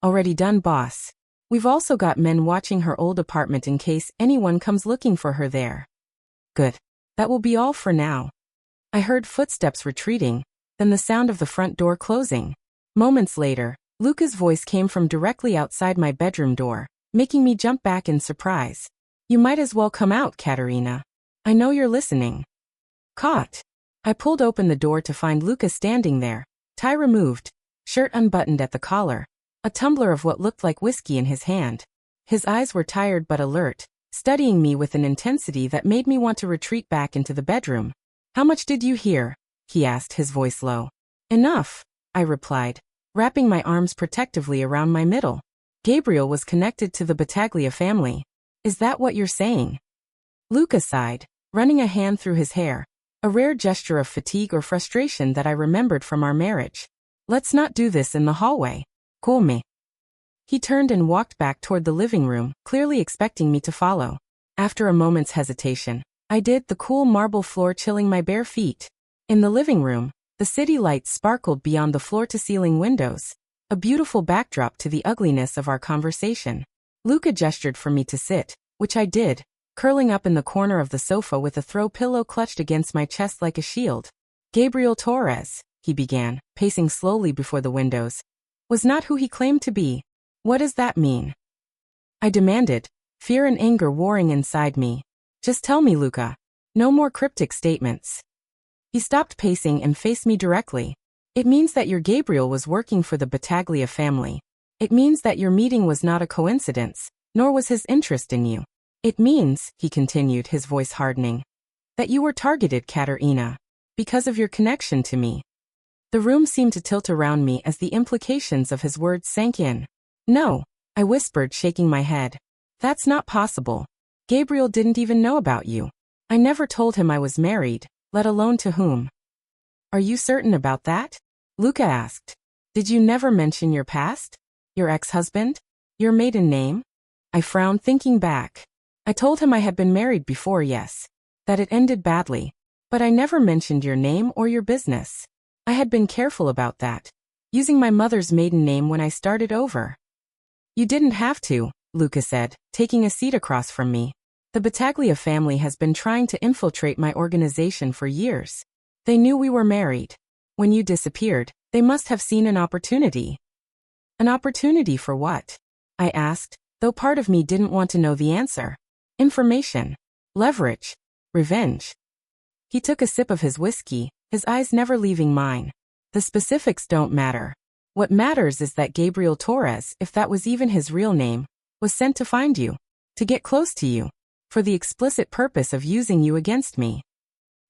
Already done, boss. We've also got men watching her old apartment in case anyone comes looking for her there. Good. That will be all for now. I heard footsteps retreating, then the sound of the front door closing. Moments later, Luca's voice came from directly outside my bedroom door, making me jump back in surprise. You might as well come out, Katerina. I know you're listening. Caught. I pulled open the door to find Luca standing there, tie removed, shirt unbuttoned at the collar, a tumbler of what looked like whiskey in his hand. His eyes were tired but alert, studying me with an intensity that made me want to retreat back into the bedroom. How much did you hear? He asked, his voice low. Enough, I replied, wrapping my arms protectively around my middle. Gabriel was connected to the Battaglia family. Is that what you're saying? Luca sighed, running a hand through his hair, a rare gesture of fatigue or frustration that I remembered from our marriage. Let's not do this in the hallway. Come. He turned and walked back toward the living room, clearly expecting me to follow. After a moment's hesitation, I did, the cool marble floor chilling my bare feet. In the living room, the city lights sparkled beyond the floor-to-ceiling windows, a beautiful backdrop to the ugliness of our conversation. Luca gestured for me to sit, which I did, curling up in the corner of the sofa with a throw pillow clutched against my chest like a shield. Gabriel Torres, he began, pacing slowly before the windows, was not who he claimed to be. What does that mean? I demanded, fear and anger warring inside me. Just tell me, Luca. No more cryptic statements. He stopped pacing and faced me directly. It means that your Gabriel was working for the Battaglia family. It means that your meeting was not a coincidence, nor was his interest in you. It means, he continued, his voice hardening, that you were targeted, Caterina, because of your connection to me. The room seemed to tilt around me as the implications of his words sank in. No, I whispered, shaking my head. That's not possible. Gabriel didn't even know about you. I never told him I was married, let alone to whom. Are you certain about that? Luca asked. Did you never mention your past? Your ex-husband? Your maiden name? I frowned, thinking back. I told him I had been married before, yes. That it ended badly. But I never mentioned your name or your business. I had been careful about that, using my mother's maiden name when I started over. You didn't have to, Luca said, taking a seat across from me. The Battaglia family has been trying to infiltrate my organization for years. They knew we were married. When you disappeared, they must have seen an opportunity. An opportunity for what? I asked, though part of me didn't want to know the answer. Information. Leverage. Revenge. He took a sip of his whiskey, his eyes never leaving mine. The specifics don't matter. What matters is that Gabriel Torres, if that was even his real name, was sent to find you, to get close to you, for the explicit purpose of using you against me.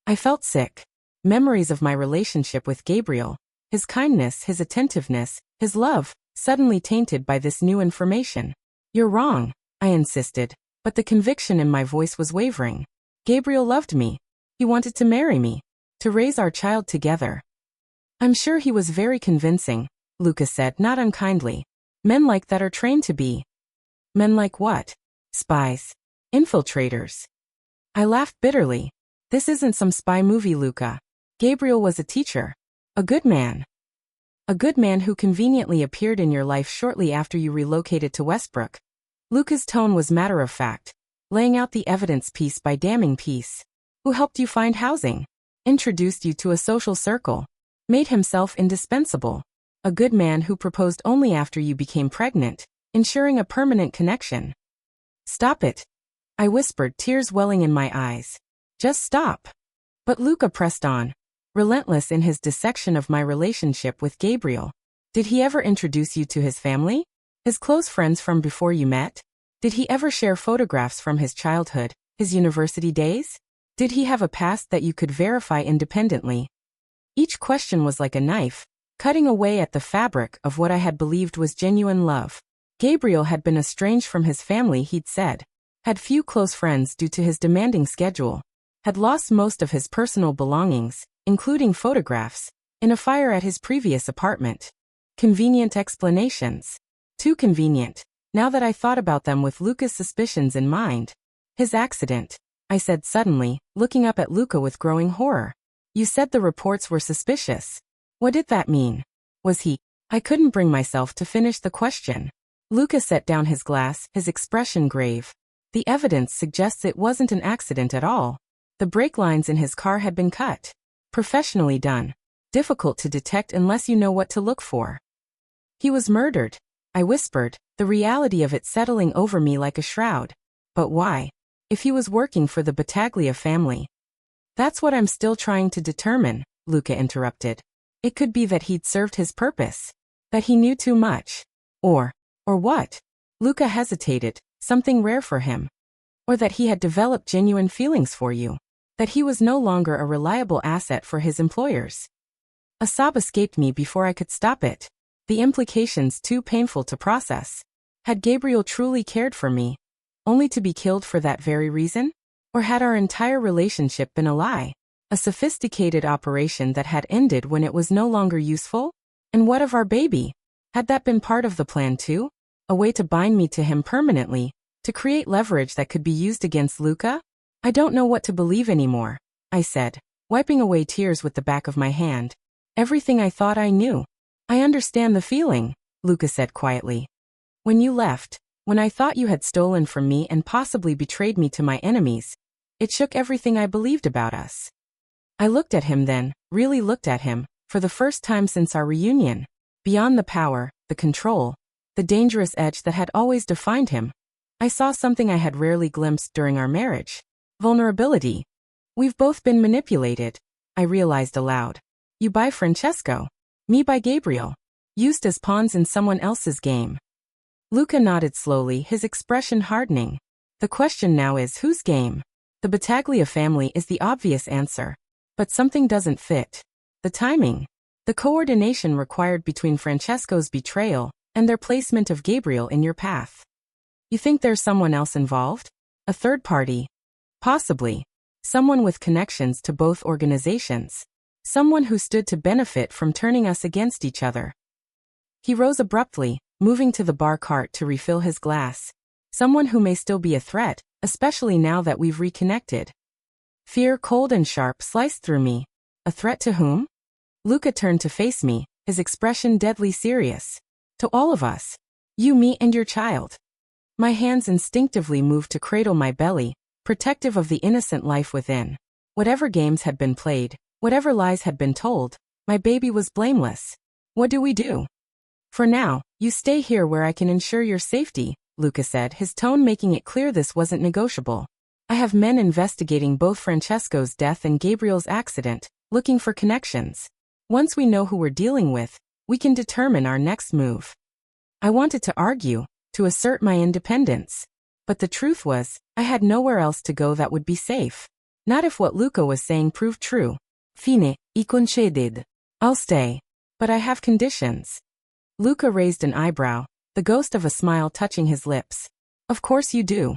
I felt sick. Memories of my relationship with Gabriel, his kindness, his attentiveness, his love, suddenly tainted by this new information. You're wrong, I insisted, but the conviction in my voice was wavering. Gabriel loved me. He wanted to marry me, to raise our child together. I'm sure he was very convincing, Luca said, not unkindly. Men like that are trained to be. Men like what? Spies. Infiltrators. I laughed bitterly. This isn't some spy movie, Luca. Gabriel was a teacher. A good man. A good man who conveniently appeared in your life shortly after you relocated to Westbrook. Luca's tone was matter-of-fact, laying out the evidence piece by damning piece. Who helped you find housing, introduced you to a social circle, made himself indispensable. A good man who proposed only after you became pregnant, ensuring a permanent connection. Stop it, I whispered, tears welling in my eyes. Just stop. But Luca pressed on, relentless in his dissection of my relationship with Gabriel. Did he ever introduce you to his family? His close friends from before you met? Did he ever share photographs from his childhood, his university days? Did he have a past that you could verify independently? Each question was like a knife, cutting away at the fabric of what I had believed was genuine love. Gabriel had been estranged from his family, he'd said, had few close friends due to his demanding schedule, had lost most of his personal belongings, including photographs, in a fire at his previous apartment. Convenient explanations. Too convenient, now that I thought about them with Luca's suspicions in mind. His accident, I said suddenly, looking up at Luca with growing horror. You said the reports were suspicious. What did that mean? Was he? I couldn't bring myself to finish the question. Luca set down his glass, his expression grave. The evidence suggests it wasn't an accident at all. The brake lines in his car had been cut. Professionally done. Difficult to detect unless you know what to look for. He was murdered, I whispered, the reality of it settling over me like a shroud. But why? If he was working for the Battaglia family. That's what I'm still trying to determine, Luca interrupted. It could be that he'd served his purpose. That he knew too much. Or what? Luca hesitated, something rare for him. Or that he had developed genuine feelings for you. That he was no longer a reliable asset for his employers. A sob escaped me before I could stop it. The implications too painful to process. Had Gabriel truly cared for me, only to be killed for that very reason? Or had our entire relationship been a lie? A sophisticated operation that had ended when it was no longer useful? And what of our baby? Had that been part of the plan too? A way to bind me to him permanently, to create leverage that could be used against Luca? I don't know what to believe anymore, I said, wiping away tears with the back of my hand. Everything I thought I knew. I understand the feeling, Luca said quietly. When you left, when I thought you had stolen from me and possibly betrayed me to my enemies, it shook everything I believed about us. I looked at him then, really looked at him, for the first time since our reunion. Beyond the power, the control, the dangerous edge that had always defined him, I saw something I had rarely glimpsed during our marriage. Vulnerability. We've both been manipulated, I realized aloud. You by Francesco. Me by Gabriel. Used as pawns in someone else's game. Luca nodded slowly, his expression hardening. The question now is whose game? The Battaglia family is the obvious answer. But something doesn't fit. The timing. The coordination required between Francesco's betrayal and their placement of Gabriel in your path. You think there's someone else involved? A third party? Possibly. Someone with connections to both organizations. Someone who stood to benefit from turning us against each other. He rose abruptly, moving to the bar cart to refill his glass. Someone who may still be a threat, especially now that we've reconnected. Fear, cold and sharp, sliced through me. A threat to whom? Luca turned to face me, his expression deadly serious. To all of us. You, me, and your child. My hands instinctively moved to cradle my belly, protective of the innocent life within. Whatever games had been played, whatever lies had been told, my baby was blameless. What do we do? For now, you stay here where I can ensure your safety, Luca said, his tone making it clear this wasn't negotiable. I have men investigating both Francesco's death and Gabriel's accident, looking for connections. Once we know who we're dealing with, we can determine our next move. I wanted to argue, to assert my independence. But the truth was, I had nowhere else to go that would be safe. Not if what Luca was saying proved true. Fine, I conceded. I'll stay. But I have conditions. Luca raised an eyebrow, the ghost of a smile touching his lips. Of course you do.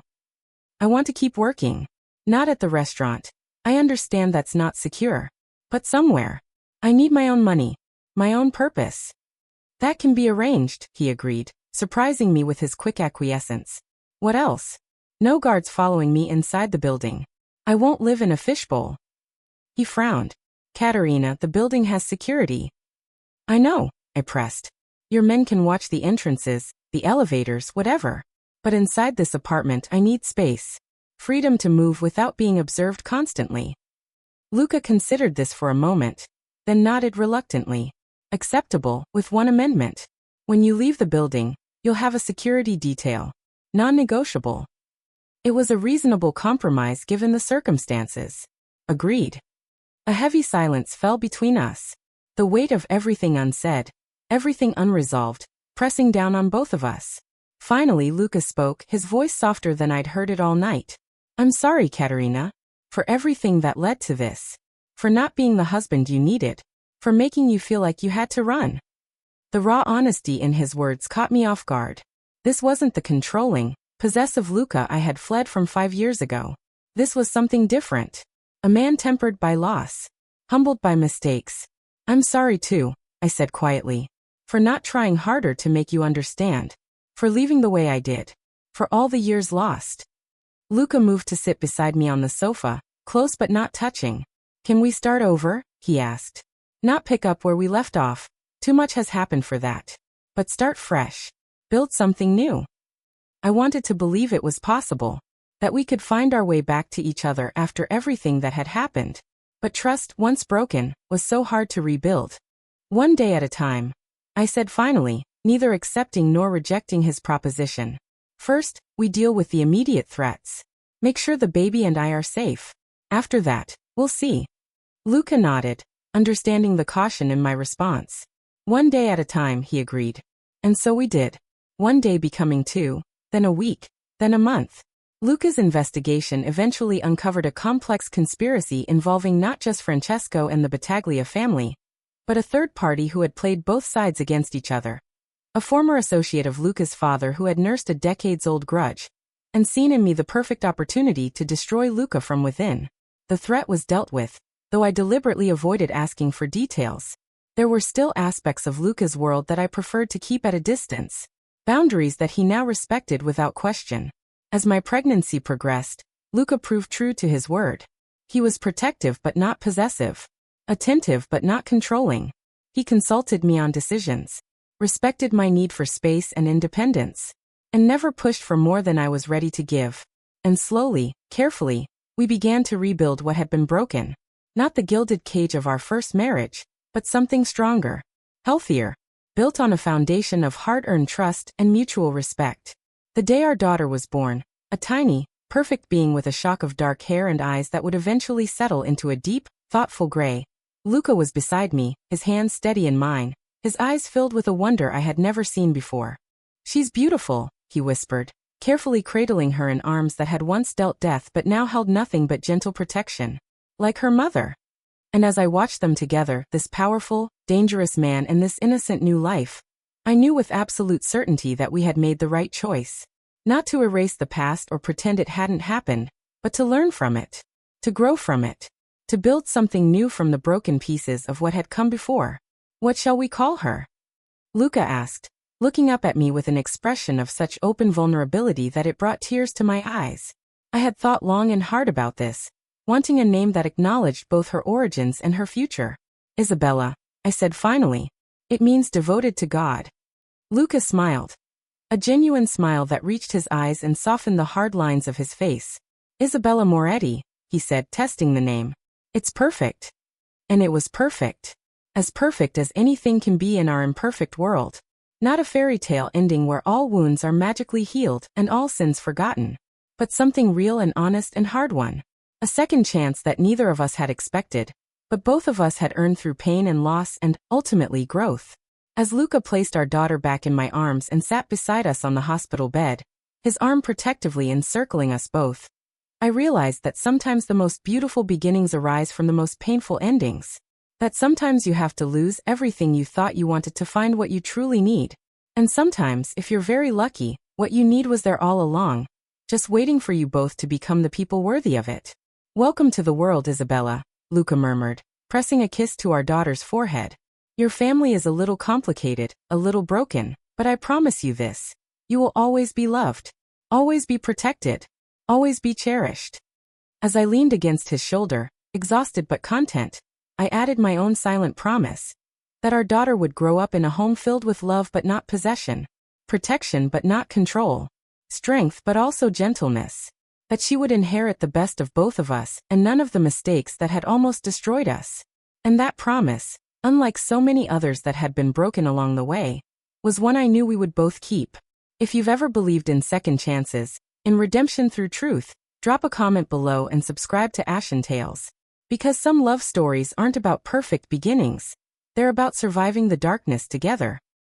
I want to keep working. Not at the restaurant. I understand that's not secure. But somewhere. I need my own money. My own purpose. That can be arranged, he agreed, surprising me with his quick acquiescence. What else? No guards following me inside the building. I won't live in a fishbowl. He frowned. Caterina, the building has security. I know, I pressed. Your men can watch the entrances, the elevators, whatever. But inside this apartment I need space. Freedom to move without being observed constantly. Luca considered this for a moment, then nodded reluctantly. Acceptable, with one amendment. When you leave the building, you'll have a security detail. Non-negotiable. It was a reasonable compromise given the circumstances. Agreed. A heavy silence fell between us. The weight of everything unsaid, everything unresolved, pressing down on both of us. Finally Luca spoke, his voice softer than I'd heard it all night. I'm sorry, Caterina. For everything that led to this. For not being the husband you needed. For making you feel like you had to run. The raw honesty in his words caught me off guard. This wasn't the controlling, possessive Luca I had fled from 5 years ago. This was something different. A man tempered by loss. Humbled by mistakes. I'm sorry too, I said quietly. For not trying harder to make you understand. For leaving the way I did. For all the years lost. Luca moved to sit beside me on the sofa, close but not touching. Can we start over? He asked. Not pick up where we left off. Too much has happened for that. But start fresh. Build something new. I wanted to believe it was possible. That we could find our way back to each other after everything that had happened. But trust, once broken, was so hard to rebuild. One day at a time. I said finally, neither accepting nor rejecting his proposition. First, we deal with the immediate threats. Make sure the baby and I are safe. After that, we'll see. Luca nodded, understanding the caution in my response. One day at a time, he agreed. And so we did. One day becoming 2, then a week, then a month. Luca's investigation eventually uncovered a complex conspiracy involving not just Francesco and the Battaglia family, but a third party who had played both sides against each other. A former associate of Luca's father who had nursed a decades-old grudge, and seen in me the perfect opportunity to destroy Luca from within. The threat was dealt with, though I deliberately avoided asking for details. There were still aspects of Luca's world that I preferred to keep at a distance, boundaries that he now respected without question. As my pregnancy progressed, Luca proved true to his word. He was protective but not possessive, attentive but not controlling. He consulted me on decisions, respected my need for space and independence, and never pushed for more than I was ready to give. And slowly, carefully, we began to rebuild what had been broken. Not the gilded cage of our first marriage, but something stronger, healthier, built on a foundation of hard-earned trust and mutual respect. The day our daughter was born, a tiny, perfect being with a shock of dark hair and eyes that would eventually settle into a deep, thoughtful gray, Luca was beside me, his hands steady in mine, his eyes filled with a wonder I had never seen before. "She's beautiful," he whispered, carefully cradling her in arms that had once dealt death but now held nothing but gentle protection. Like her mother. And as I watched them together, this powerful, dangerous man and this innocent new life, I knew with absolute certainty that we had made the right choice. Not to erase the past or pretend it hadn't happened, but to learn from it, to grow from it, to build something new from the broken pieces of what had come before. "What shall we call her?" Luca asked, looking up at me with an expression of such open vulnerability that it brought tears to my eyes. I had thought long and hard about this, wanting a name that acknowledged both her origins and her future. "Isabella," I said finally. "It means devoted to God." Luca smiled. A genuine smile that reached his eyes and softened the hard lines of his face. "Isabella Moretti," he said, testing the name. "It's perfect." And it was perfect. As perfect as anything can be in our imperfect world. Not a fairy tale ending where all wounds are magically healed and all sins forgotten, but something real and honest and hard won. A second chance that neither of us had expected, but both of us had earned through pain and loss and, ultimately, growth. As Luca placed our daughter back in my arms and sat beside us on the hospital bed, his arm protectively encircling us both, I realized that sometimes the most beautiful beginnings arise from the most painful endings. That sometimes you have to lose everything you thought you wanted to find what you truly need. And sometimes, if you're very lucky, what you need was there all along, just waiting for you both to become the people worthy of it. "Welcome to the world, Isabella," Luca murmured, pressing a kiss to our daughter's forehead. "Your family is a little complicated, a little broken, but I promise you this. You will always be loved, always be protected, always be cherished." As I leaned against his shoulder, exhausted but content, I added my own silent promise. That our daughter would grow up in a home filled with love but not possession, protection but not control, strength but also gentleness. That she would inherit the best of both of us and none of the mistakes that had almost destroyed us. And that promise, unlike so many others that had been broken along the way, was one I knew we would both keep. If you've ever believed in second chances, in redemption through truth, drop a comment below and subscribe to Ashen Tales. Because some love stories aren't about perfect beginnings. They're about surviving the darkness together.